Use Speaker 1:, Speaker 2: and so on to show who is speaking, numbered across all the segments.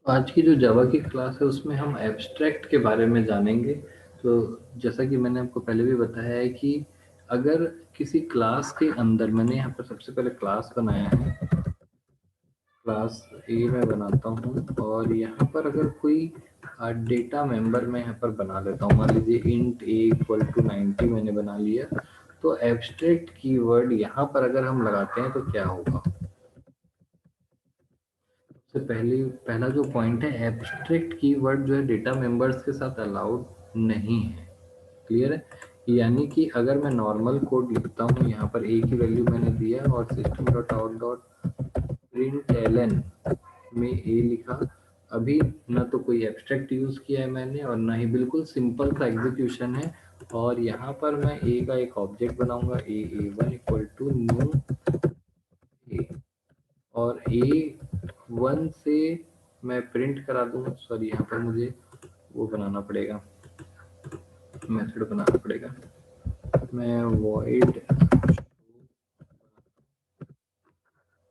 Speaker 1: आज की जो जावा की क्लास है उसमें हम एब्स्ट्रैक्ट के बारे में जानेंगे। तो जैसा कि मैंने आपको पहले भी बताया है कि अगर किसी क्लास के अंदर मैंने यहाँ पर सबसे पहले क्लास बनाया है, क्लास ए में बनाता हूँ और यहाँ पर अगर कोई डेटा मेंबर मैं यहाँ पर बना लेता हूँ, मान लीजिए इंट ए इक्वल टू 90 मैंने बना लिया, तो एब्स्ट्रैक्ट कीवर्ड यहाँ पर अगर हम लगाते हैं तो क्या होगा। सबसे पहला जो पॉइंट है, एब्स्ट्रैक्ट कीवर्ड जो है डेटा मेंबर्स के साथ अलाउड नहीं है। क्लियर है। यानी कि अगर मैं नॉर्मल कोड लिखता हूँ, यहाँ पर ए की वैल्यू मैंने दिया और system dot out dot print एलन में ए लिखा, अभी ना तो कोई एब्स्ट्रैक्ट यूज किया है मैंने और ना ही बिल्कुल सिंपल सा एग्जीक्यूशन है। और यहाँ पर मैं ए का एक ऑब्जेक्ट बनाऊंगा, ए वन इक्वल टू न्यू ए, और ए वन से मैं प्रिंट करा दूंगा। सॉरी, यहाँ पर मुझे वो बनाना पड़ेगा, मेथड बनाना पड़ेगा। मैं वॉइड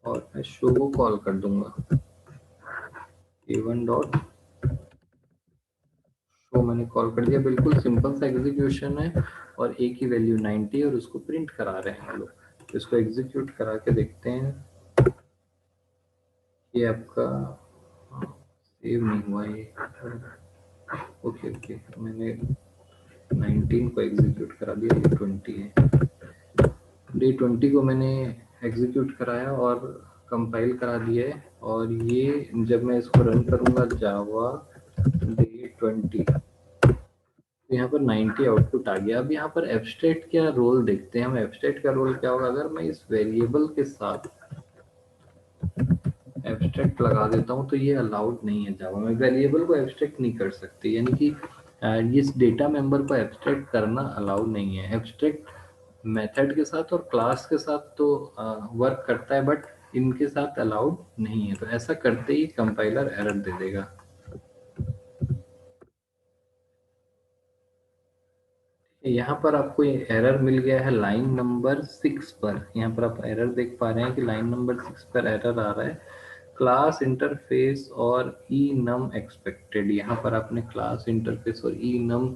Speaker 1: और मैं शो को कॉल कर दूंगा, ए वन डॉट शो मैंने कॉल कर दिया। बिल्कुल सिंपल सा एग्जीक्यूशन है और ए की वैल्यू 90 और उसको प्रिंट करा रहे हैं हम लोग। इसको एग्जीक्यूट करा के देखते हैं। ये आपका सेव नहीं हुआ ये। ओके ओके, मैंने 19 को एग्जीक्यूट करा दिया, ये 20 है। डे 20 को मैंने एग्जीक्यूट कराया और कंपाइल करा दिया है। और ये जब मैं इसको रन करूंगा जावा डे 20, तो यहाँ पर 90 आउटपुट आ गया। अब यहाँ पर एब्स्ट्रैक्ट क्या रोल देखते हैं हम। एब्स्ट्रैक्ट का रोल क्या होगा, अगर मैं इस वेरिएबल के साथ एब्स्ट्रैक्ट लगा देता हूँ तो ये अलाउड नहीं है जावा में। वेरिएबल को एब्स्ट्रैक्ट नहीं कर सकते, यानी कि इस डेटा मेंबर को एब्स्ट्रैक्ट करना अलाउड नहीं है। एब्स्ट्रैक्ट मेथड के साथ और क्लास के साथ तो वर्क करता है, बट इनके साथ अलाउड नहीं है। तो ऐसा करते ही कंपाइलर एरर दे देगा। यहाँ पर आपको ये एरर मिल गया है लाइन नंबर 6 पर। यहाँ पर आप एरर देख पा रहे हैं कि लाइन नंबर 6 पर एरर आ रहा है, क्लास इंटरफेस और ई नम एक्सपेक्टेड। यहाँ पर आपने क्लास इंटरफेस और ई नम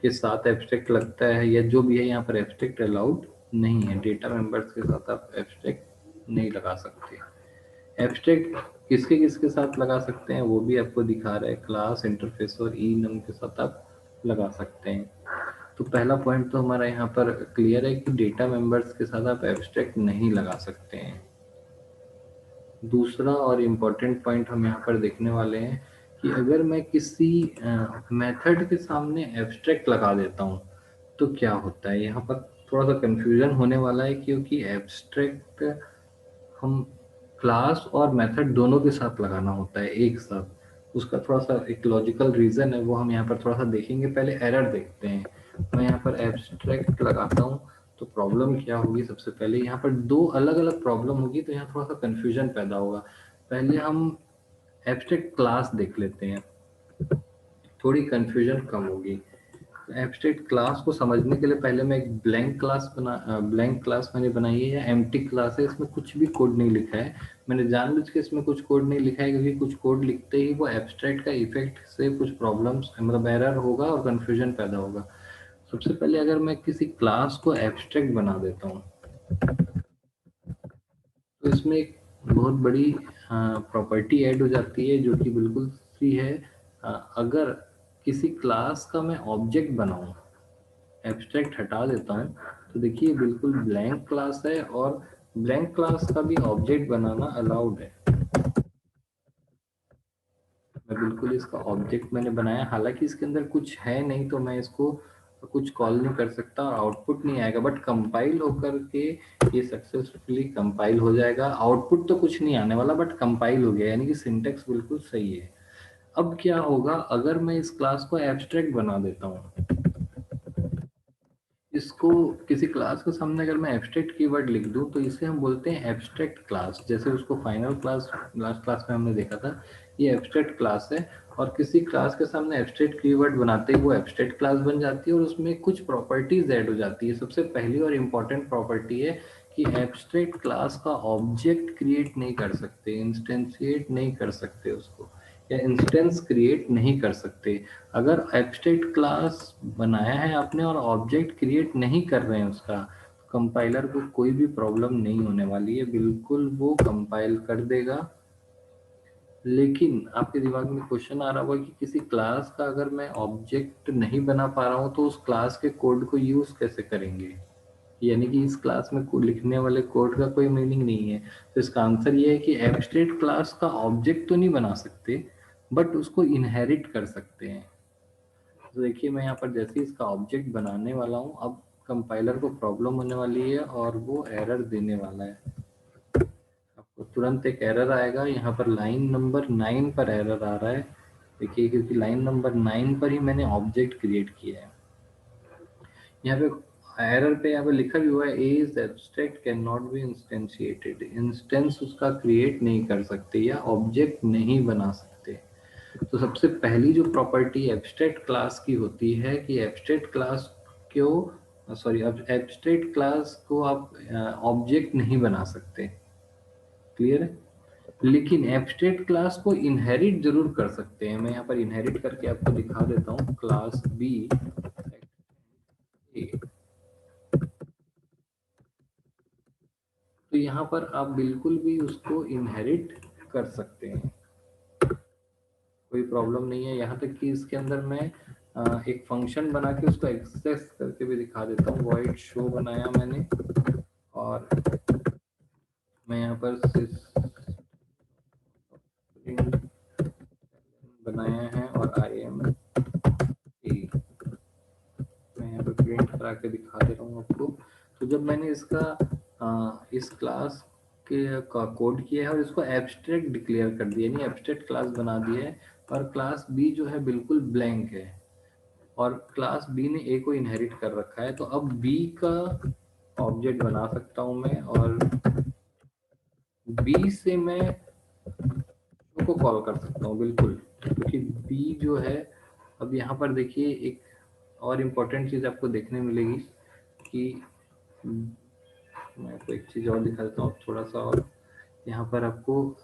Speaker 1: के साथ एब्स्ट्रैक्ट लगता है या जो भी है, यहाँ पर एब्स्ट्रैक्ट अलाउड नहीं है। डेटा मेंबर्स के साथ आप एब्स्ट्रैक्ट नहीं लगा सकते। एब्स्ट्रैक्ट किसके किसके साथ लगा सकते हैं वो भी आपको दिखा रहा है, क्लास इंटरफेस और ई नम के साथ आप लगा सकते हैं। तो पहला पॉइंट तो हमारा यहाँ पर क्लियर है कि डेटा मेंबर्स के साथ आप एब्स्ट्रैक्ट नहीं लगा सकते हैं। दूसरा और इम्पोर्टेंट पॉइंट हम यहाँ पर देखने वाले हैं कि अगर मैं किसी मेथड के सामने एब्स्ट्रैक्ट लगा देता हूँ तो क्या होता है। यहाँ पर थोड़ा सा कंफ्यूजन होने वाला है, क्योंकि एब्स्ट्रैक्ट हम क्लास और मेथड दोनों के साथ लगाना होता है एक साथ। उसका थोड़ा सा एक लॉजिकल रीजन है, वो हम यहाँ पर थोड़ा सा देखेंगे। पहले एरर देखते हैं। मैं यहाँ पर एब्स्ट्रैक्ट लगाता हूँ तो प्रॉब्लम क्या होगी। सबसे पहले यहाँ पर दो अलग अलग प्रॉब्लम होगी, तो यहाँ थोड़ा सा कंफ्यूजन पैदा होगा। पहले हम एब्स्ट्रैक्ट क्लास देख लेते हैं, थोड़ी कंफ्यूजन कम होगी। एब्स्ट्रैक्ट क्लास को समझने के लिए पहले मैं एक ब्लैंक क्लास मैंने बनाई है, या एम्प्टी क्लास है, इसमें कुछ भी कोड नहीं लिखा है। मैंने जानबूझ के इसमें कुछ कोड नहीं लिखा है, क्योंकि कुछ कोड लिखते ही वो एब्स्ट्रैक्ट का इफेक्ट से कुछ प्रॉब्लम्स, मतलब एरर होगा और कंफ्यूजन पैदा होगा। सबसे पहले अगर मैं किसी क्लास को एब्स्ट्रैक्ट बना देता हूँ तो इसमें एक बहुत बड़ी प्रॉपर्टी ऐड हो जाती है, जो कि बिल्कुल फ्री है। अगर किसी क्लास का मैं ऑब्जेक्ट बनाऊं, एब्स्ट्रैक्ट हटा देता हूँ, तो देखिए बिल्कुल ब्लैंक क्लास है और ब्लैंक क्लास का भी ऑब्जेक्ट बनाना अलाउड है। मैं बिल्कुल इसका ऑब्जेक्ट मैंने बनाया, हालांकि इसके अंदर कुछ है नहीं तो मैं इसको कुछ कॉल नहीं कर सकता और आउटपुट नहीं आएगा, बट कंपाइल होकर के ये सक्सेसफुली कंपाइल हो जाएगा। आउटपुट तो कुछ नहीं आने वाला, बट कंपाइल हो गया, यानी कि सिंटेक्स बिल्कुल सही है। अब क्या होगा अगर मैं इस क्लास को एब्स्ट्रैक्ट बना देता हूँ, इसको किसी क्लास के सामने अगर मैं एब्स्ट्रैक्ट कीवर्ड लिख दूं तो इसे हम बोलते हैं एब्स्ट्रैक्ट क्लास। जैसे उसको फाइनल क्लास लास्ट क्लास में हमने देखा था, ये एब्स्ट्रैक्ट क्लास है। और किसी क्लास के सामने एब्स्ट्रैक्ट कीवर्ड बनाते ही वो एब्स्ट्रैक्ट क्लास बन जाती है और उसमें कुछ प्रॉपर्टीज ऐड हो जाती है। सबसे पहली और इम्पोर्टेंट प्रॉपर्टी है कि एब्स्ट्रैक्ट क्लास का ऑब्जेक्ट क्रिएट नहीं कर सकते, इंस्टेंशिएट नहीं कर सकते उसको, या इंस्टेंस क्रिएट नहीं कर सकते। अगर एब्स्ट्रैक्ट क्लास बनाया है आपने और ऑब्जेक्ट क्रिएट नहीं कर रहे हैं उसका, कंपाइलर को कोई भी प्रॉब्लम नहीं होने वाली है, बिल्कुल वो कंपाइल कर देगा। लेकिन आपके दिमाग में क्वेश्चन आ रहा होगा कि किसी क्लास का अगर मैं ऑब्जेक्ट नहीं बना पा रहा हूँ तो उस क्लास के कोड को यूज कैसे करेंगे, यानी कि इस क्लास में लिखने वाले कोड का कोई मीनिंग नहीं है। तो इसका आंसर ये है कि एब्स्ट्रैक्ट क्लास का ऑब्जेक्ट तो नहीं बना सकते, बट उसको इनहेरिट कर सकते हैं। तो देखिए मैं यहाँ पर जैसे इसका ऑब्जेक्ट बनाने वाला हूँ, अब कंपाइलर को प्रॉब्लम होने वाली है और वो एरर देने वाला है। आपको तुरंत एक एरर आएगा, यहाँ पर लाइन नंबर 9 पर एरर आ रहा है। देखिए क्योंकि लाइन नंबर 9 पर ही मैंने ऑब्जेक्ट क्रिएट किया है। यहाँ पे एरर पे यहाँ पे लिखा भी हुआ है A is abstract can not be instantiated, instance उसका क्रिएट नहीं कर सकते या ऑब्जेक्ट नहीं बना सकते। तो सबसे पहली जो प्रॉपर्टी एब्स्ट्रैक्ट क्लास की होती है कि एब्स्ट्रैक्ट क्लास को सॉरी एब्स्ट्रैक्ट क्लास को आप ऑब्जेक्ट नहीं बना सकते, क्लियर है। लेकिन एब्स्ट्रैक्ट क्लास को इनहेरिट जरूर कर सकते हैं। मैं यहाँ पर इनहेरिट करके आपको दिखा देता हूँ, क्लास बी तो यहाँ पर आप बिल्कुल भी उसको इनहेरिट कर सकते हैं, कोई प्रॉब्लम नहीं है। यहाँ तक कि इसके अंदर मैं एक फंक्शन बना के उसको एक्सेस करके भी दिखा देता हूँ। वॉइड शो बनाया मैंने और मैं यहाँ पर बनाया है और आई एम ए मैं यहाँ पे प्रिंट करा के दिखा दे रहा हूँ आपको। तो जब मैंने इस क्लास के का कोड किया है और इसको एब्स्ट्रैक्ट डिक्लेयर कर दिया, यानी एब्स्ट्रैक्ट क्लास बना दिया है, और क्लास बी जो है बिल्कुल ब्लैंक है और क्लास बी ने ए को इनहेरिट कर रखा है, तो अब बी का ऑब्जेक्ट बना सकता हूँ मैं और बी से मैं को कॉल कर सकता हूँ बिल्कुल, क्योंकि बी जो है, अब यहाँ पर देखिए एक और इम्पोर्टेंट चीज़ आपको देखने मिलेगी कि मैं आपको एक चीज़ और दिखा देता हूँ थोड़ा सा, और यहाँ पर आपको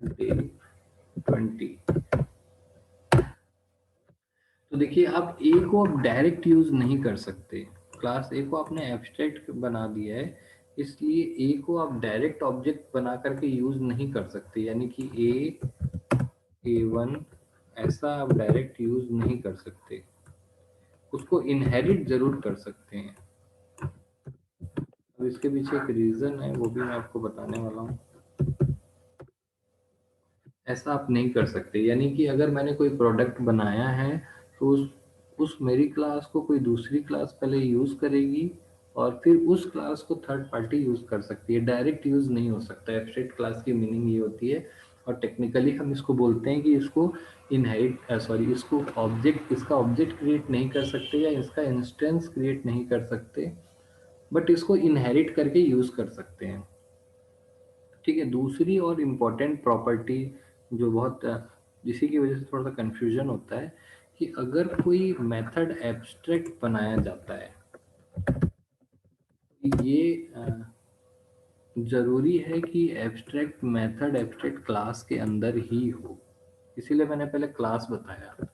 Speaker 1: डे 20 तो देखिए आप ए को अब डायरेक्ट यूज नहीं कर सकते, क्लास ए को आपने एब्स्ट्रैक्ट बना दिया है, इसलिए ए को आप डायरेक्ट ऑब्जेक्ट बना करके यूज नहीं कर सकते, यानी कि A1 ऐसा आप डायरेक्ट यूज नहीं कर सकते, उसको इनहेरिट जरूर कर सकते हैं। अब इसके पीछे एक रीजन है, वो भी मैं आपको बताने वाला हूँ। ऐसा आप नहीं कर सकते, यानी कि अगर मैंने कोई प्रोडक्ट बनाया है तो उस मेरी क्लास को कोई दूसरी क्लास पहले यूज करेगी और फिर उस क्लास को थर्ड पार्टी यूज कर सकती है, डायरेक्ट यूज नहीं हो सकता। एब्स्ट्रैक्ट क्लास की मीनिंग ये होती है, और टेक्निकली हम इसको बोलते हैं कि इसको इसको ऑब्जेक्ट, इसका ऑब्जेक्ट क्रिएट नहीं कर सकते या इसका इंस्टेंस क्रिएट नहीं कर सकते, बट इसको इनहेरिट करके यूज कर सकते हैं। ठीक है, दूसरी और इम्पोर्टेंट प्रॉपर्टी जो बहुत जिसी की वजह से थोड़ा सा कंफ्यूजन होता है कि अगर कोई मेथड एब्स्ट्रैक्ट बनाया जाता है, ये जरूरी है कि एब्स्ट्रैक्ट मेथड एब्स्ट्रैक्ट क्लास के अंदर ही हो, इसीलिए मैंने पहले क्लास बताया।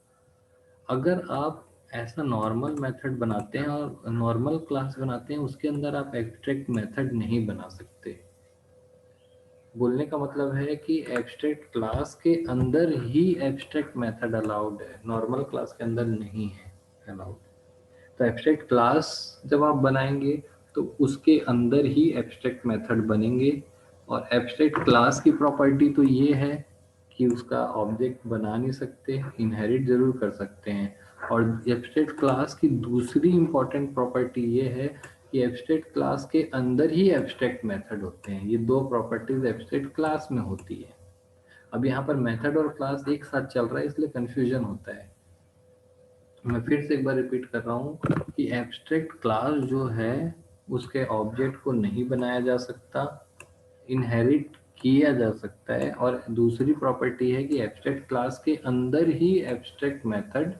Speaker 1: अगर आप ऐसा नॉर्मल मेथड बनाते हैं और नॉर्मल क्लास बनाते हैं, उसके अंदर आप एब्स्ट्रैक्ट मेथड नहीं बना सकते। बोलने का मतलब है कि एब्स्ट्रैक्ट क्लास के अंदर ही एब्स्ट्रैक्ट मेथड अलाउड है, नॉर्मल क्लास के अंदर नहीं है अलाउड। तो एब्स्ट्रैक्ट क्लास जब आप बनाएंगे तो उसके अंदर ही एब्स्ट्रैक्ट मेथड बनेंगे, और एब्स्ट्रैक्ट क्लास की प्रॉपर्टी तो ये है कि उसका ऑब्जेक्ट बना नहीं सकते, इनहेरिट जरूर कर सकते हैं। और एब्स्ट्रैक्ट क्लास की दूसरी इंपॉर्टेंट प्रॉपर्टी ये है कि एब्स्ट्रैक्ट क्लास के अंदर ही एब्स्ट्रैक्ट मेथड होते हैं। ये दो प्रॉपर्टीज एब्स्ट्रैक्ट क्लास में होती है। अब यहाँ पर मेथड और क्लास एक साथ चल रहा है, इसलिए कंफ्यूजन होता है। मैं फिर से एक बार रिपीट कर रहा हूँ कि एब्स्ट्रैक्ट क्लास जो है उसके ऑब्जेक्ट को नहीं बनाया जा सकता, इनहेरिट किया जा सकता है, और दूसरी प्रॉपर्टी है कि एब्स्ट्रैक्ट क्लास के अंदर ही एब्स्ट्रैक्ट मेथड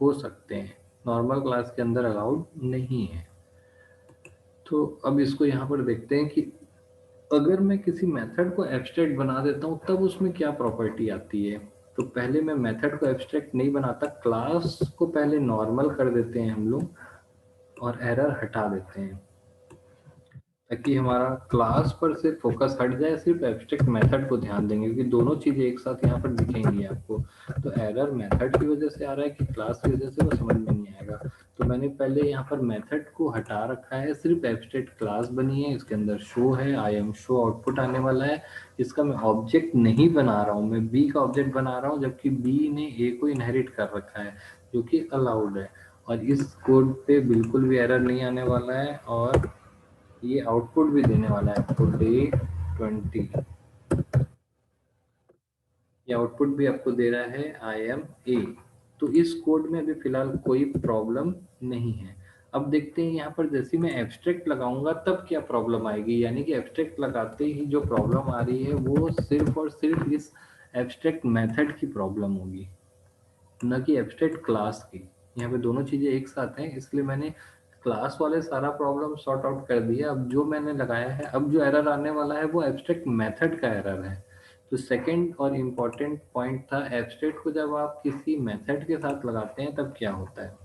Speaker 1: हो सकते हैं, नॉर्मल क्लास के अंदर अलाउड नहीं है। तो अब इसको यहाँ पर देखते हैं कि अगर मैं किसी मेथड को एब्स्ट्रैक्ट बना देता हूँ तब उसमें क्या प्रॉपर्टी आती है। तो पहले मैं मेथड को एब्स्ट्रैक्ट नहीं बनाता, क्लास को पहले नॉर्मल कर देते हैं हम लोग और एरर हटा देते हैं, ताकि हमारा क्लास पर से फोकस हट जाए, सिर्फ एब्स्ट्रैक्ट मेथड को ध्यान देंगे, क्योंकि दोनों चीजें एक साथ यहाँ पर दिखेंगी आपको। तो एरर मेथड की वजह से आ रहा है कि क्लास की वजह से, वो समझ में नहीं आएगा। तो मैंने पहले यहाँ पर मेथड को हटा रखा है, सिर्फ एब्स्ट्रैक्ट क्लास बनी है, इसके अंदर शो है, आई एम शो आउटपुट आने वाला है। इसका मैं ऑब्जेक्ट नहीं बना रहा हूँ, मैं बी का ऑब्जेक्ट बना रहा हूँ, जबकि बी ने ए को इनहेरिट कर रखा है, जो कि अलाउड है। और इस कोड पे बिल्कुल भी एरर नहीं आने वाला है, और ये आउटपुट भी देने वाला है आपको डे 20। ये आउटपुट भी आपको दे रहा है आई एम ए। तो इस कोड में अभी फिलहाल कोई प्रॉब्लम नहीं है। अब देखते हैं यहाँ पर जैसे मैं एब्स्ट्रैक्ट लगाऊंगा तब क्या प्रॉब्लम आएगी। यानी कि एब्स्ट्रैक्ट लगाते ही जो प्रॉब्लम आ रही है वो सिर्फ और सिर्फ इस एब्स्ट्रैक्ट मेथड की प्रॉब्लम होगी, न कि एब्स्ट्रैक्ट क्लास की। यहाँ पे दोनों चीजें एक साथ हैं, इसलिए मैंने क्लास वाले सारा प्रॉब्लम सॉर्ट आउट कर दिया। अब जो मैंने लगाया है, अब जो एरर आने वाला है वो एब्स्ट्रैक्ट मेथड का एरर है। तो सेकंड और इम्पोर्टेंट पॉइंट था, एब्स्ट्रैक्ट को जब आप किसी मेथड के साथ लगाते हैं तब क्या होता है।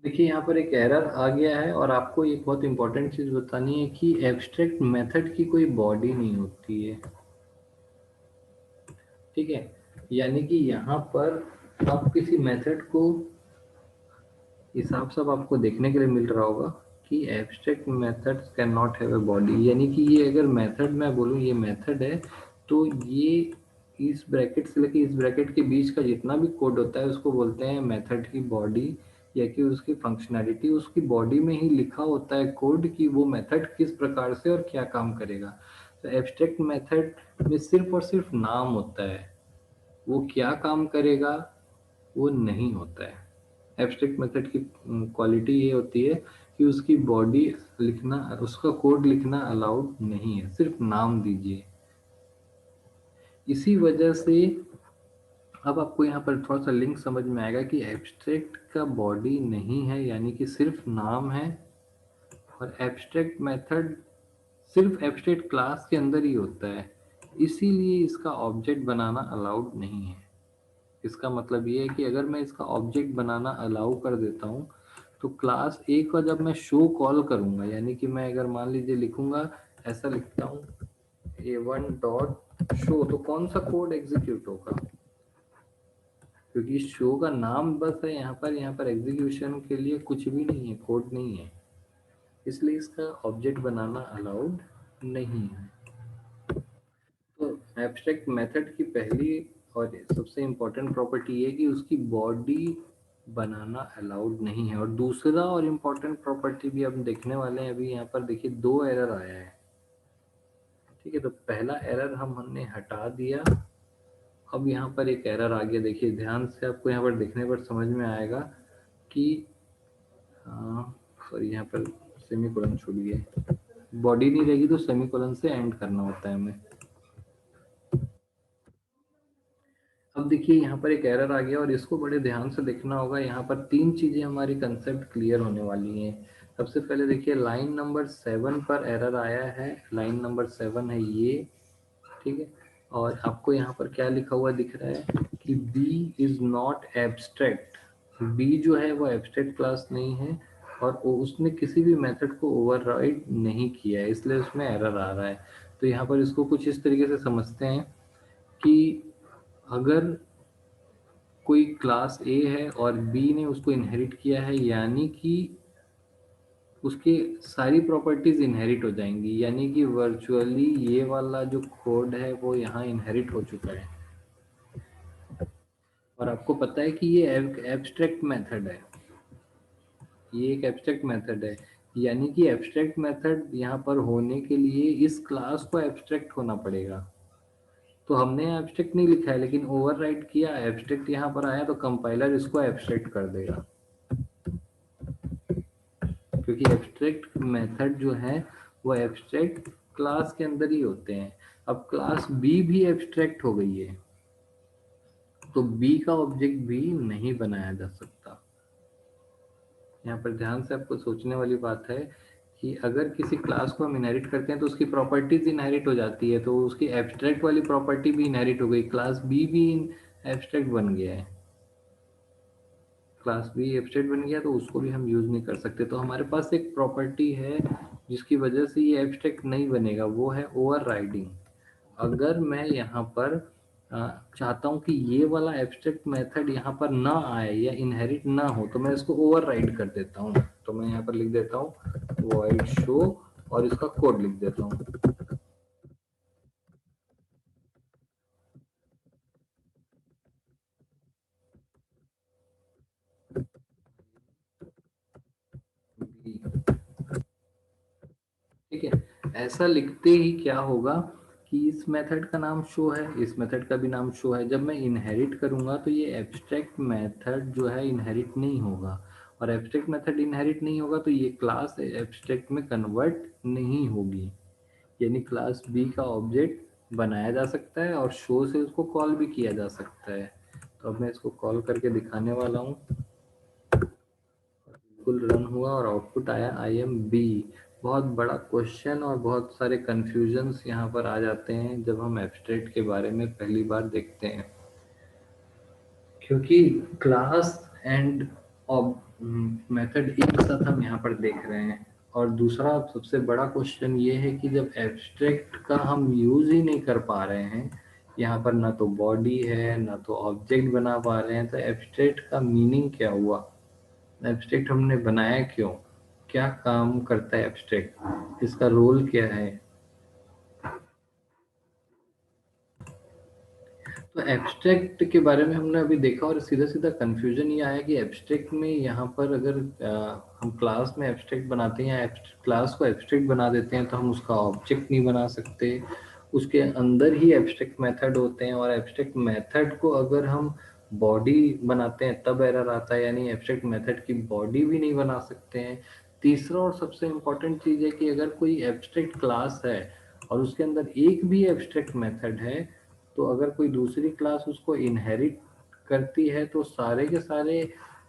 Speaker 1: देखिए यहाँ पर एक एरर आ गया है, और आपको एक बहुत इंपॉर्टेंट चीज बतानी है कि एब्स्ट्रैक्ट मेथड की कोई बॉडी नहीं होती है, ठीक है। यानी कि यहाँ पर आप किसी मेथड को, हिसाब सब आपको देखने के लिए मिल रहा होगा कि abstract methods can not have a body. यानी कि ये अगर मेथड मैं बोलूँ ये मेथड है, तो ये इस ब्रैकेट से लेके इस ब्रैकेट के बीच का जितना भी कोड होता है उसको बोलते हैं मेथड की बॉडी, या कि उसकी फंक्शनैलिटी। उसकी बॉडी में ही लिखा होता है कोड कि वो मेथड किस प्रकार से और क्या काम करेगा। तो एब्स्ट्रैक्ट मेथड में सिर्फ और सिर्फ नाम होता है, वो क्या काम करेगा वो नहीं होता है। एब्स्ट्रैक्ट मेथड की क्वालिटी ये होती है कि उसकी बॉडी लिखना, उसका कोड लिखना अलाउड नहीं है, सिर्फ नाम दीजिए। इसी वजह से अब आपको यहाँ पर थोड़ा सा लिंक समझ में आएगा कि एब्स्ट्रैक्ट का बॉडी नहीं है, यानी कि सिर्फ नाम है, और एब्स्ट्रैक्ट मेथड सिर्फ एब्स्ट्रैक्ट क्लास के अंदर ही होता है, इसीलिए इसका ऑब्जेक्ट बनाना अलाउड नहीं है। इसका मतलब ये है कि अगर मैं इसका ऑब्जेक्ट बनाना अलाउ कर देता हूँ, तो क्लास ए का जब मैं शो कॉल करूंगा, यानी कि मैं अगर मान लीजिए लिखूंगा, ऐसा लिखता हूँ A1 डॉट शो, तो कौन सा कोड एग्जीक्यूट होगा, क्योंकि शो का नाम बस है यहाँ पर एग्जीक्यूशन के लिए कुछ भी नहीं है, कोड नहीं है, इसलिए इसका ऑब्जेक्ट बनाना अलाउड नहीं है। तो एब्स्ट्रैक्ट मेथड की पहली और सबसे इम्पोर्टेंट प्रॉपर्टी ये कि उसकी बॉडी बनाना अलाउड नहीं है। और दूसरा और इम्पोर्टेंट प्रॉपर्टी भी हम देखने वाले हैं। अभी यहाँ पर देखिए दो एरर आया है, ठीक है। तो पहला एरर हमने हटा दिया, अब यहाँ पर एक एरर आ गया। देखिए ध्यान से, आपको यहाँ पर देखने पर समझ में आएगा कि सॉरी यहाँ पर सेमीकोलन छूट गया, बॉडी नहीं रहेगी तो सेमीकोलन से एंड करना होता है हमें। अब देखिए यहाँ पर एक एरर आ गया और इसको बड़े ध्यान से देखना होगा। यहाँ पर तीन चीजें हमारी कंसेप्ट क्लियर होने वाली हैं। सबसे पहले देखिए लाइन नंबर 7 पर एरर आया है, लाइन नंबर 7 है ये, ठीक है। और आपको यहाँ पर क्या लिखा हुआ दिख रहा है कि B is not abstract. B जो है वो एब्स्ट्रैक्ट क्लास नहीं है, और वो उसने किसी भी मेथड को ओवरराइड नहीं किया है, इसलिए उसमें एरर आ रहा है। तो यहाँ पर इसको कुछ इस तरीके से समझते हैं कि अगर कोई क्लास ए है और बी ने उसको इनहेरिट किया है, यानी कि उसके सारी प्रॉपर्टीज इनहेरिट हो जाएंगी, यानी कि वर्चुअली ये वाला जो कोड है वो यहाँ इनहेरिट हो चुका है। और आपको पता है कि ये एब्स्ट्रैक्ट मेथड है, ये एक एब्स्ट्रैक्ट मेथड है, यानी कि एब्स्ट्रैक्ट मेथड यहाँ पर होने के लिए इस क्लास को एब्स्ट्रैक्ट होना पड़ेगा। तो हमने एब्स्ट्रैक्ट नहीं लिखा है, लेकिन ओवरराइड किया, एब्स्ट्रैक्ट यहाँ पर आया, तो कंपाइलर इसको एब्स्ट्रैक्ट कर देगा, क्योंकि एब्स्ट्रैक्ट मेथड जो है वो एब्स्ट्रैक्ट क्लास के अंदर ही होते हैं। अब क्लास बी भी एब्स्ट्रैक्ट हो गई है, तो बी का ऑब्जेक्ट भी नहीं बनाया जा सकता। यहाँ पर ध्यान से आपको सोचने वाली बात है कि अगर किसी क्लास को हम इनहेरिट करते हैं तो उसकी प्रॉपर्टीज इनहेरिट हो जाती है, तो उसकी एब्स्ट्रैक्ट वाली प्रॉपर्टी भी इनहेरिट हो गई, क्लास बी भी एब्स्ट्रैक्ट बन गया है, क्लास बी एब्स्ट्रैक्ट बन गया तो उसको भी हम यूज नहीं कर सकते। तो हमारे पास एक प्रॉपर्टी है जिसकी वजह से ये एब्स्ट्रैक्ट नहीं बनेगा, वो है ओवरराइडिंग। अगर मैं यहाँ पर चाहता हूँ कि ये वाला एब्स्ट्रैक्ट मेथड यहाँ पर ना आए या इनहेरिट ना हो, तो मैं इसको ओवरराइड कर देता हूँ। तो मैं यहाँ पर लिख देता हूँ void show और इसका कोड लिख देता हूँ। ठीक है, ऐसा लिखते ही क्या होगा कि इस मेथड का नाम शो है, इस मेथड का भी नाम शो है। जब मैं इनहेरिट करूंगा तो ये एब्स्ट्रैक्ट मेथड जो है इनहेरिट नहीं होगा, और एब्स्ट्रैक्ट मेथड इनहेरिट नहीं होगा तो ये क्लास एब्स्ट्रैक्ट में कन्वर्ट नहीं होगी, यानी क्लास बी का ऑब्जेक्ट बनाया जा सकता है और शो से उसको कॉल भी किया जा सकता है। तो अब मैं इसको कॉल करके दिखाने वाला हूँ। बिल्कुल रन हुआ और आउटपुट आया आई एम बी। बहुत बड़ा क्वेश्चन और बहुत सारे कंफ्यूजन्स यहाँ पर आ जाते हैं जब हम एब्स्ट्रैक्ट के बारे में पहली बार देखते हैं, क्योंकि क्लास एंड मेथड एक साथ हम यहाँ पर देख रहे हैं। और दूसरा सबसे बड़ा क्वेश्चन ये है कि जब एब्स्ट्रैक्ट का हम यूज ही नहीं कर पा रहे हैं, यहाँ पर ना तो बॉडी है ना तो ऑब्जेक्ट बना पा रहे हैं, तो एब्स्ट्रैक्ट का मीनिंग क्या हुआ, एब्स्ट्रैक्ट हमने बनाया क्यों, क्या काम करता है एब्स्ट्रैक्ट, इसका रोल क्या है। तो एब्स्ट्रैक्ट के बारे में हमने अभी देखा और सीधा सीधा कंफ्यूजन ये आया कि एब्स्ट्रैक्ट में यहाँ पर अगर हम क्लास में एब्स्ट्रैक्ट बनाते हैं या क्लास को एब्स्ट्रैक्ट बना देते हैं तो हम उसका ऑब्जेक्ट नहीं बना सकते, उसके अंदर ही एब्स्ट्रैक्ट मेथड होते हैं, और एब्स्ट्रैक्ट मेथड को अगर हम बॉडी बनाते हैं तब एरर आता है, यानी एब्स्ट्रैक्ट मेथड की बॉडी भी नहीं बना सकते हैं। तीसरा और सबसे इम्पोर्टेंट चीज़ है कि अगर कोई एब्स्ट्रैक्ट क्लास है और उसके अंदर एक भी एब्स्ट्रैक्ट मेथड है, तो अगर कोई दूसरी क्लास उसको इनहेरिट करती है तो सारे के सारे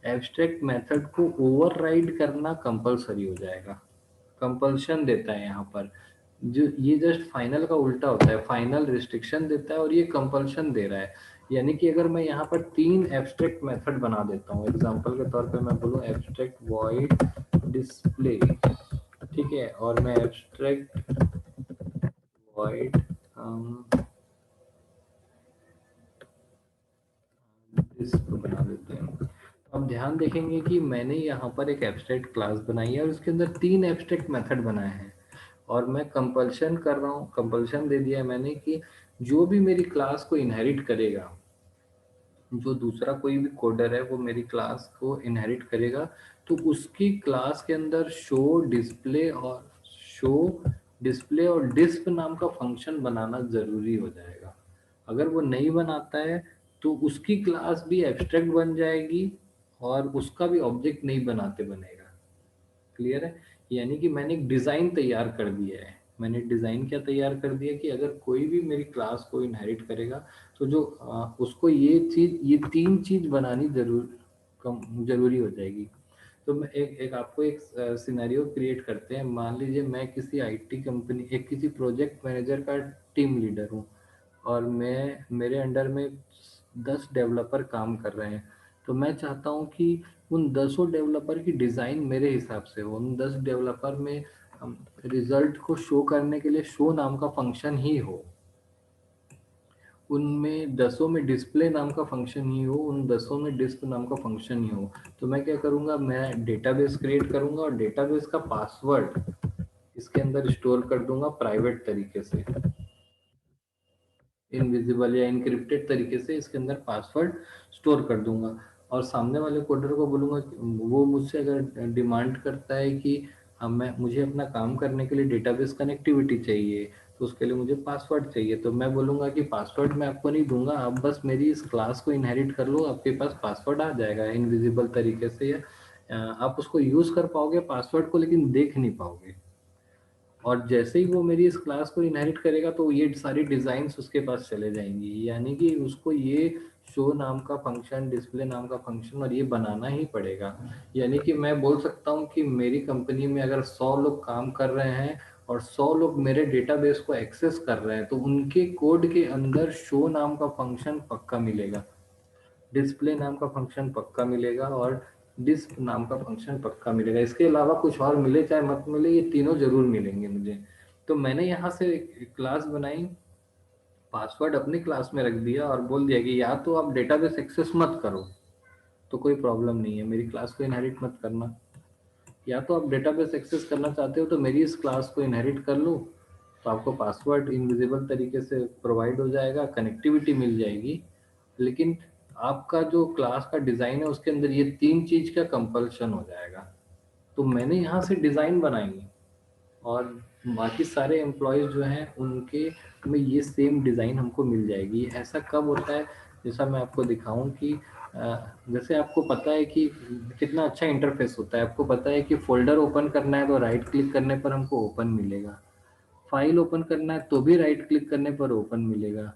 Speaker 1: एब्स्ट्रैक्ट मेथड को ओवरराइड करना कंपलसरी हो जाएगा, कंपल्शन देता है यहाँ पर। जो ये जस्ट फाइनल का उल्टा होता है, फाइनल रिस्ट्रिक्शन देता है और ये कंपल्शन दे रहा है। यानी कि अगर मैं यहाँ पर 3 एब्स्ट्रैक्ट मेथड बना देता हूँ, एग्जांपल के तौर पे मैं बोलूँ एब्स्ट्रैक्ट वॉइड डिस्प्ले, ठीक है, और मैं एब्स्ट्रैक्ट वॉइड इसको बना देते हैं। अब ध्यान देखेंगे कि मैंने यहाँ पर एक एब्स्ट्रैक्ट क्लास बनाई है और उसके अंदर 3 एब्स्ट्रैक्ट मेथड बनाए हैं, और मैं कंपल्शन कर रहा हूँ, कंपल्शन दे दिया है मैंने कि जो भी मेरी क्लास को इनहेरिट करेगा, जो दूसरा कोई भी कोडर है वो मेरी क्लास को इनहेरिट करेगा, तो उसकी क्लास के अंदर शो डिस्प्ले और डिस्प नाम का फंक्शन बनाना जरूरी हो जाएगा। अगर वो नहीं बनाता है तो उसकी क्लास भी एब्स्ट्रैक्ट बन जाएगी और उसका भी ऑब्जेक्ट नहीं बनाते बनेगा। क्लियर है, यानी कि मैंने एक डिजाइन तैयार कर दिया है। मैंने डिजाइन क्या तैयार कर दिया कि अगर कोई भी मेरी क्लास को इनहेरिट करेगा तो जो उसको ये 3 चीज बनानी जरूरी हो जाएगी। तो मैं एक आपको एक सिनेरियो क्रिएट करते हैं। मान लीजिए मैं किसी आईटी कंपनी, एक किसी प्रोजेक्ट मैनेजर का टीम लीडर हूँ और मैं मेरे अंडर में 10 डेवलपर काम कर रहे हैं। तो मैं चाहता हूँ कि उन 10 डेवलपर की डिज़ाइन मेरे हिसाब से हो, उन 10 डेवलपर में रिजल्ट को शो करने के लिए शो नाम का फंक्शन ही हो, उनमें 10 में डिस्प्ले नाम का फंक्शन ही हो, उन 10 में डिस्प नाम का फंक्शन ही हो। तो मैं क्या करूँगा, मैं डेटाबेस क्रिएट करूँगा और डेटाबेस का पासवर्ड इसके अंदर स्टोर कर दूंगा प्राइवेट तरीके से, इनविजिबल या इनक्रिप्टेड तरीके से इसके अंदर पासवर्ड स्टोर कर दूंगा। और सामने वाले कोडर को बोलूंगा, वो मुझसे अगर डिमांड करता है कि मैं मुझे अपना काम करने के लिए डेटाबेस कनेक्टिविटी चाहिए, तो उसके लिए मुझे पासवर्ड चाहिए, तो मैं बोलूंगा कि पासवर्ड मैं आपको नहीं दूंगा, आप बस मेरी इस क्लास को इनहेरिट कर लो, आपके पास पासवर्ड आ जाएगा इनविजिबल तरीके से, या आप उसको यूज कर पाओगे पासवर्ड को लेकिन देख नहीं पाओगे। और जैसे ही वो मेरी इस क्लास को इनहेरिट करेगा तो ये सारी डिजाइन्स उसके पास चले जाएंगी, यानी कि उसको ये शो नाम का फंक्शन, डिस्प्ले नाम का फंक्शन और ये बनाना ही पड़ेगा। यानी कि मैं बोल सकता हूँ कि मेरी कंपनी में अगर 100 लोग काम कर रहे हैं और 100 लोग मेरे डेटाबेस को एक्सेस कर रहे हैं, तो उनके कोड के अंदर शो नाम का फंक्शन पक्का मिलेगा, डिस्प्ले नाम का फंक्शन पक्का मिलेगा और डिस्प नाम का फंक्शन पक्का मिलेगा। इसके अलावा कुछ और मिले चाहे मत मिले, ये तीनों जरूर मिलेंगे मुझे। तो मैंने यहाँ से एक क्लास बनाई, पासवर्ड अपनी क्लास में रख दिया और बोल दिया कि या तो आप डेटाबेस एक्सेस मत करो तो कोई प्रॉब्लम नहीं है, मेरी क्लास को इनहेरिट मत करना, या तो आप डेटाबेस एक्सेस करना चाहते हो तो मेरी इस क्लास को इनहेरिट कर लो, तो आपको पासवर्ड इनविजिबल तरीके से प्रोवाइड हो जाएगा, कनेक्टिविटी मिल जाएगी, लेकिन आपका जो क्लास का डिज़ाइन है उसके अंदर ये तीन चीज़ का कंपल्शन हो जाएगा। तो मैंने यहाँ से डिज़ाइन बनाई और बाकी सारे एम्प्लॉयज़ जो हैं उनके में ये सेम डिज़ाइन हमको मिल जाएगी। ऐसा कब होता है, जैसा मैं आपको दिखाऊं कि जैसे आपको पता है कि कितना अच्छा इंटरफेस होता है, आपको पता है कि फोल्डर ओपन करना है तो राइट क्लिक करने पर हमको ओपन मिलेगा, फाइल ओपन करना है तो भी राइट क्लिक करने पर ओपन मिलेगा,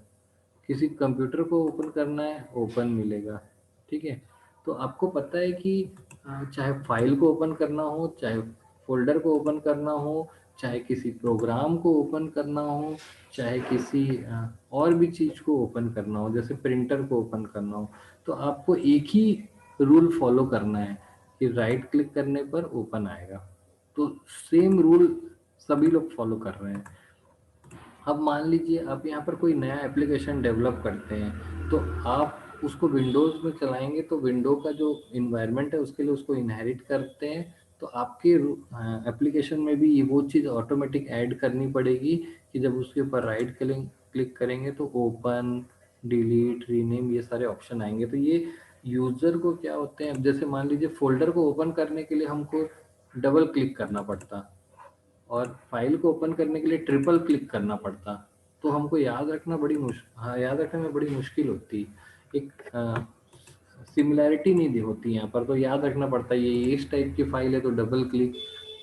Speaker 1: किसी कंप्यूटर को ओपन करना है ओपन मिलेगा। ठीक है, तो आपको पता है कि चाहे फाइल को ओपन करना हो, चाहे फोल्डर को ओपन करना हो, चाहे किसी प्रोग्राम को ओपन करना हो, चाहे किसी और भी चीज़ को ओपन करना हो, जैसे प्रिंटर को ओपन करना हो, तो आपको एक ही रूल फॉलो करना है कि राइट क्लिक करने पर ओपन आएगा। तो सेम रूल सभी लोग फॉलो कर रहे हैं। अब मान लीजिए आप यहाँ पर कोई नया एप्लीकेशन डेवलप करते हैं, तो आप उसको विंडोज़ में चलाएंगे तो विंडो का जो इन्वायरमेंट है उसके लिए उसको इनहेरिट करते हैं, तो आपके एप्लीकेशन में भी वो चीज़ ऑटोमेटिक ऐड करनी पड़ेगी कि जब उसके ऊपर राइट क्लिक करेंगे तो ओपन, डिलीट, रीनेम ये सारे ऑप्शन आएंगे। तो ये यूज़र को क्या होते हैं, जैसे मान लीजिए फोल्डर को ओपन करने के लिए हमको डबल क्लिक करना पड़ता और फाइल को ओपन करने के लिए ट्रिपल क्लिक करना पड़ता, तो हमको याद रखना हाँ, याद रखने में बड़ी मुश्किल होती। एक सिमिलैरिटी नहीं होती यहाँ पर, तो याद रखना पड़ता है ये इस टाइप की फाइल है तो डबल क्लिक,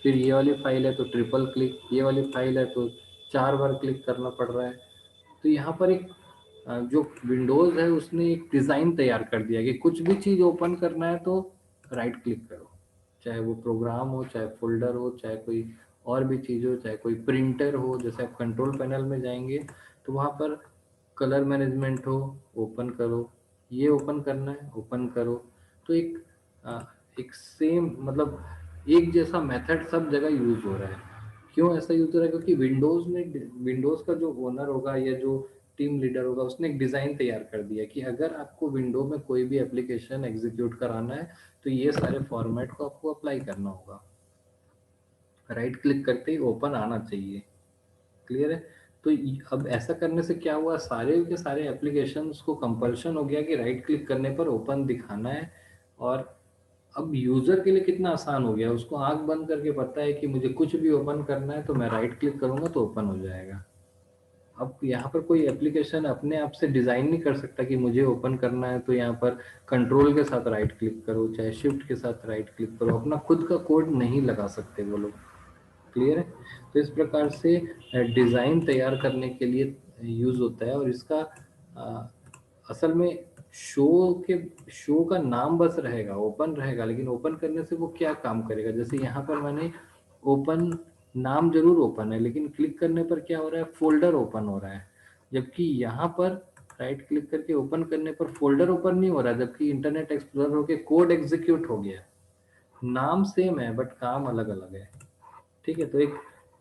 Speaker 1: फिर ये वाली फाइल है तो ट्रिपल क्लिक, ये वाली फाइल है तो 4 बार क्लिक करना पड़ रहा है। तो यहाँ पर एक जो विंडोज़ है उसने एक डिज़ाइन तैयार कर दिया कि कुछ भी चीज़ ओपन करना है तो राइट क्लिक करो, चाहे वो प्रोग्राम हो, चाहे फोल्डर हो, चाहे कोई और भी चीज़ हो, चाहे कोई प्रिंटर हो। जैसे आप कंट्रोल पैनल में जाएंगे तो वहाँ पर कलर मैनेजमेंट हो, ओपन करो, ये ओपन करना है ओपन करो। तो अ, एक सेम मतलब एक जैसा मेथड सब जगह यूज हो रहा है। क्यों ऐसा यूज हो रहा है, क्योंकि विंडोज का जो ओनर होगा या जो टीम लीडर होगा उसने एक डिज़ाइन तैयार कर दिया कि अगर आपको विंडो में कोई भी एप्लीकेशन एग्जीक्यूट कराना है तो ये सारे फॉर्मेट को आपको अप्लाई करना होगा, राइट क्लिक करते ही ओपन आना चाहिए। क्लियर है? तो अब ऐसा करने से क्या हुआ, सारे के सारे एप्लीकेशंस को कंपल्शन हो गया कि राइट क्लिक करने पर ओपन दिखाना है। और अब यूजर के लिए कितना आसान हो गया, उसको आंख बंद करके पता है कि मुझे कुछ भी ओपन करना है तो मैं राइट क्लिक करूंगा तो ओपन हो जाएगा। अब यहाँ पर कोई एप्लीकेशन अपने आप से डिजाइन नहीं कर सकता कि मुझे ओपन करना है तो यहाँ पर कंट्रोल के साथ राइट क्लिक करो, चाहे शिफ्ट के साथ राइट क्लिक करो, अपना खुद का कोड नहीं लगा सकते वो लोग। क्लियर है? तो इस प्रकार से डिज़ाइन तैयार करने के लिए यूज़ होता है। और इसका अ, असल में शो के शो का नाम बस रहेगा, ओपन रहेगा, लेकिन ओपन करने से वो क्या काम करेगा, जैसे यहाँ पर मैंने ओपन, नाम जरूर ओपन है लेकिन क्लिक करने पर क्या हो रहा है, फोल्डर ओपन हो रहा है। जबकि यहाँ पर राइट क्लिक करके ओपन करने पर फोल्डर ओपन नहीं हो रहा, जबकि इंटरनेट एक्सप्लोरर होके कोड एग्जीक्यूट हो गया। नाम सेम है बट काम अलग अलग है। ठीक है, तो एक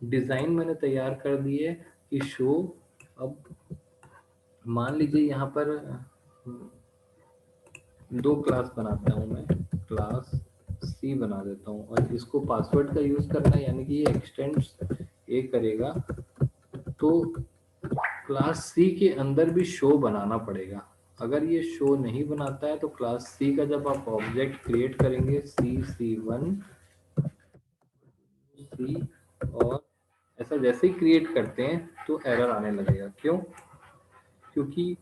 Speaker 1: डिजाइन मैंने तैयार कर दी है कि शो, अब मान लीजिए यहाँ पर दो क्लास बनाता हूँ मैं, क्लास सी बना देता हूँ और इसको पासवर्ड का यूज करना है, यानी कि ये एक्सटेंड्स ए करेगा तो क्लास सी के अंदर भी शो बनाना पड़ेगा। अगर ये शो नहीं बनाता है तो क्लास सी का जब आप ऑब्जेक्ट क्रिएट करेंगे C1 सी, और ऐसा जैसे ही क्रिएट करते हैं तो एरर आने लगेगा। क्यों? क्योंकि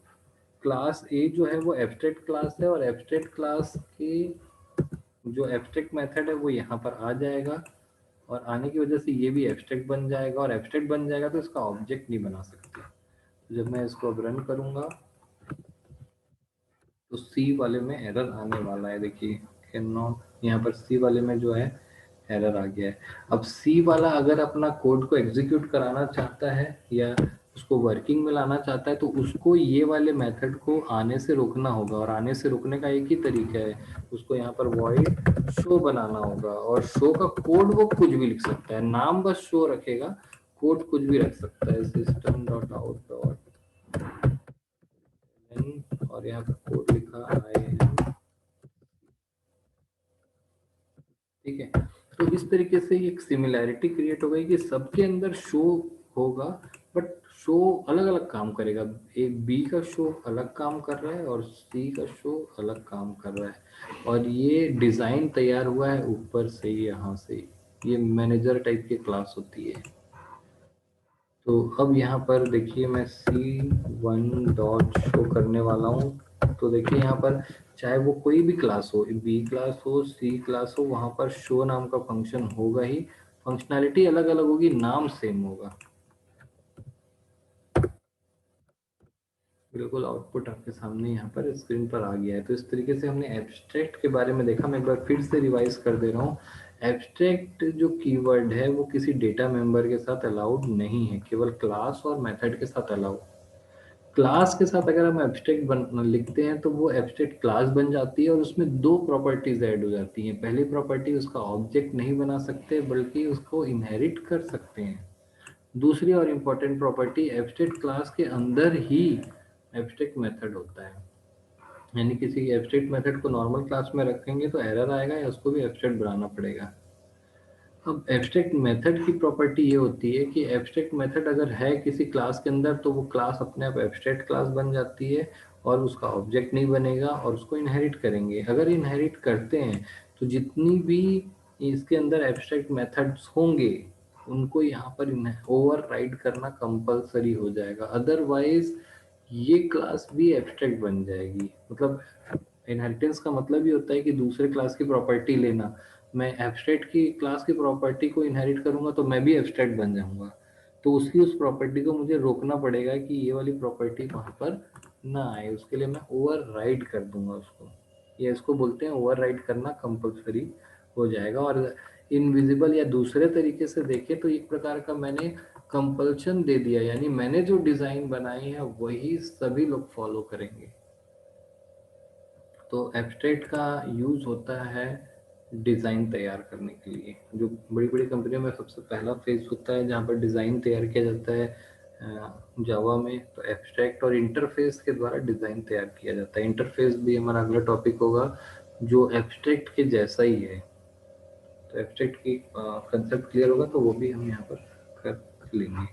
Speaker 1: क्लास ए जो है वो एब्स्ट्रैक्ट क्लास है और एब्स्ट्रैक्ट क्लास के जो एब्स्ट्रैक्ट मेथड है वो यहाँ पर आ जाएगा और आने की वजह से ये भी एब्स्ट्रैक्ट बन जाएगा, और एब्स्ट्रैक्ट बन जाएगा तो इसका ऑब्जेक्ट नहीं बना सकते। तो जब मैं इसको अब रन करूंगा तो सी वाले में एरर आने वाला है, देखिए कैन नॉट, यहाँ पर सी वाले में जो है एरर आ गया है। अब सी वाला अगर अपना कोड को एग्जीक्यूट कराना चाहता है या उसको वर्किंग में लाना चाहता है तो उसको ये वाले मेथड को आने से रोकना होगा, और आने से रोकने का एक ही तरीका है, उसको यहाँ पर वॉइड शो बनाना होगा, और शो का कोड वो कुछ भी लिख सकता है, नाम बस शो रखेगा, कोड कुछ भी रख सकता है, सिस्टम डॉट आउट डॉट, और यहाँ पर कोड लिखा आई एम, ठीक है। तो इस तरीके से एक सिमिलैरिटी क्रिएट हो गई कि सबके अंदर शो होगा, बट शो अलग अलग काम करेगा, एक बी का शो अलग काम कर रहा है और सी का शो अलग काम कर रहा है, और ये डिजाइन तैयार हुआ है ऊपर से ही, यहाँ से ही। ये मैनेजर टाइप की क्लास होती है। तो अब यहाँ पर देखिए मैं C1 डॉट शो करने वाला हूँ, तो देखिए यहाँ पर चाहे वो कोई भी क्लास हो, बी क्लास हो, सी क्लास हो, वहाँ पर शो नाम का फंक्शन होगा ही, फंक्शनैलिटी अलग अलग होगी, नाम सेम होगा। बिल्कुल आउटपुट आपके सामने यहाँ पर स्क्रीन पर आ गया है। तो इस तरीके से हमने एब्स्ट्रैक्ट के बारे में देखा। मैं एक बार फिर से रिवाइज कर दे रहा हूँ। एब्स्ट्रैक्ट जो कीवर्ड है वो किसी डेटा मेंबर के साथ अलाउड नहीं है, केवल क्लास और मेथड के साथ अलाउड। क्लास के साथ अगर हम एब्स्ट्रैक्ट बन लिखते हैं तो वो एब्स्ट्रैक्ट क्लास बन जाती है, और उसमें दो प्रॉपर्टीज ऐड हो जाती हैं। पहली प्रॉपर्टी, उसका ऑब्जेक्ट नहीं बना सकते बल्कि उसको इनहेरिट कर सकते हैं। दूसरी और इम्पोर्टेंट प्रॉपर्टी, एब्स्ट्रैक्ट क्लास के अंदर ही एब्स्ट्रैक्ट मेथड होता है, यानी किसी एब्स्ट्रैक्ट मेथड को नॉर्मल क्लास में रखेंगे तो एरर आएगा या उसको भी एब्स्ट्रैक्ट बनाना पड़ेगा। अब एब्स्ट्रैक्ट मेथड की प्रॉपर्टी ये होती है कि एब्स्ट्रैक्ट मेथड अगर है किसी क्लास के अंदर तो वो क्लास अपने आप एब्स्ट्रैक्ट क्लास बन जाती है, और उसका ऑब्जेक्ट नहीं बनेगा, और उसको इनहेरिट करेंगे। अगर इनहेरिट करते हैं तो जितनी भी इसके अंदर एब्स्ट्रैक्ट मेथड्स होंगे उनको यहाँ पर ओवर राइड करना कंपलसरी हो जाएगा, अदरवाइज ये क्लास भी एब्स्ट्रैक्ट बन जाएगी। मतलब इनहेरिटेंस का मतलब ही होता है कि दूसरे क्लास की प्रॉपर्टी लेना। मैं एब्स्ट्रैक्ट की क्लास की प्रॉपर्टी को इनहेरिट करूंगा तो मैं भी एब्स्ट्रैक्ट बन जाऊंगा, तो उसकी उस प्रॉपर्टी को मुझे रोकना पड़ेगा कि ये वाली प्रॉपर्टी वहां पर ना आए, उसके लिए मैं ओवर राइड कर दूंगा उसको, या इसको बोलते हैं ओवर राइड करना कंपलसरी हो जाएगा। और इनविजिबल या दूसरे तरीके से देखें तो एक प्रकार का मैंने कंपल्शन दे दिया, यानी मैंने जो डिजाइन बनाई है वही सभी लोग फॉलो करेंगे। तो एब्स्ट्रैक्ट का यूज होता है डिज़ाइन तैयार करने के लिए। जो बड़ी बड़ी कंपनियों में सबसे पहला फेज होता है जहाँ पर डिज़ाइन तैयार किया जाता है जावा में, तो एब्स्ट्रैक्ट और इंटरफेस के द्वारा डिज़ाइन तैयार किया जाता है। इंटरफेस भी हमारा अगला टॉपिक होगा जो एब्स्ट्रैक्ट के जैसा ही है। तो एब्स्ट्रैक्ट की कंसेप्ट क्लियर होगा तो वो भी हम यहाँ पर कर लेंगे।